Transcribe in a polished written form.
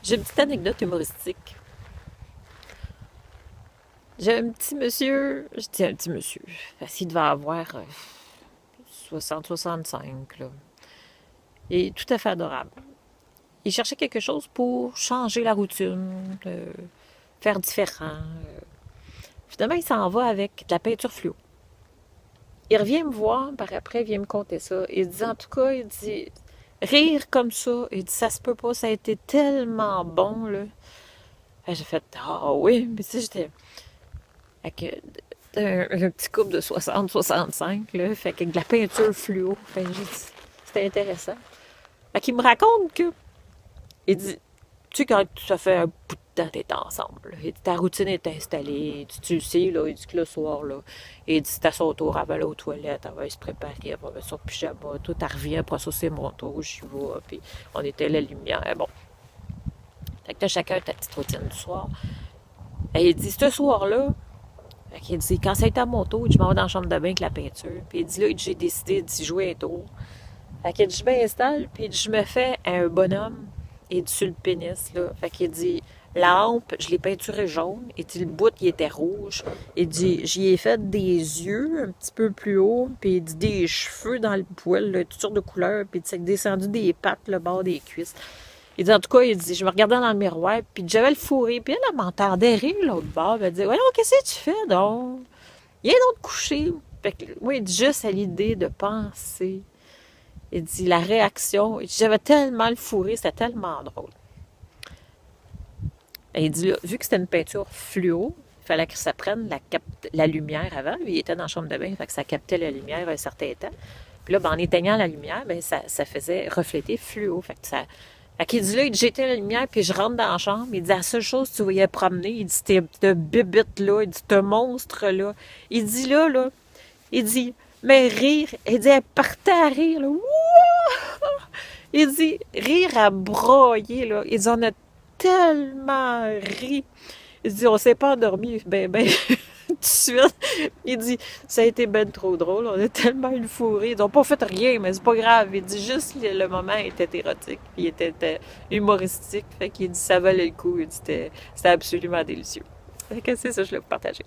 J'ai une petite anecdote humoristique. J'ai un petit monsieur, je dis un petit monsieur, parce qu'il devait avoir 60-65, là. Et tout à fait adorable. Il cherchait quelque chose pour changer la routine, faire différent. Finalement, il s'en va avec de la peinture fluo. Il revient me voir, par après, il vient me conter ça. Il dit, en tout cas, il dit, rire comme ça, il dit, ça se peut pas, ça a été tellement bon, là. J'ai fait, ah oui, mais tu sais, j'étais avec un petit couple de 60-65, là, fait qu'avec de la peinture fluo. Fait que j'ai dit, c'était intéressant. Fait qu'il me raconte que, il dit, tu sais, quand ça fait un bout de temps que t'es ensemble, là, il dit, ta routine est installée, il dit, tu le sais, là, il dit que le soir, là, il dit, c'est à son tour, elle va aller aux toilettes, elle va se préparer, elle va mettre son pyjama, tout, elle revient, après ça, c'est mon tour, j'y vais, puis on était la lumière, bon. Fait que t'as chacun ta petite routine du soir. Et il dit, ce soir-là, fait qu'il dit, quand ça a été à mon tour, je m'en vais dans la chambre de bain avec la peinture, puis il dit, là, j'ai décidé d'y jouer un tour. Fait qu'il dit, je m'installe, puis je me fais un bonhomme, et du sur le pénis, là. Fait qu'il dit, la hampe, je l'ai peinturé jaune. Et dit, le bout, il était rouge. Il dit, j'y ai fait des yeux un petit peu plus haut. Puis il dit, des cheveux dans le poil, là, toutes sortes de couleurs. Puis c'est descendu des pattes, le bord des cuisses. Il dit, en tout cas, il dit, je me regardais dans le miroir. Puis j'avais le fourré. Puis elle m'entendait rire, l'autre bord. Elle dit, voyons, qu'est-ce que tu fais, donc? Il y a un autre coucher. Fait que, moi, il dit, juste à l'idée de penser. Il dit, la réaction. J'avais tellement le fourré, c'était tellement drôle. Et il dit, là, vu que c'était une peinture fluo, il fallait que ça prenne la lumière avant. Lui, il était dans la chambre de bain, fait que ça captait la lumière à un certain temps. Puis là, ben, en éteignant la lumière, ben, ça faisait refléter fluo. Fait que ça. Fait qu'il dit là, j'éteins la lumière, puis je rentre dans la chambre. Il dit, la seule chose que tu voyais promener, il dit, c'était ce bébite-là, il dit, ce monstre-là. Il dit là, il dit, mais rire, il dit, elle partait à rire, là. Wouah! Il dit, rire à broyer, là. Il dit, on a tellement ri. Il dit, on s'est pas endormi, tout de suite. Il dit, ça a été ben trop drôle, on a tellement eu le fou rire. Ils n'ont pas fait rien, mais c'est pas grave. Il dit, juste le moment était érotique, il était humoristique. Fait qu'il dit, ça valait le coup. Il dit, c'était absolument délicieux. Fait que c'est ça, je voulais vous partager.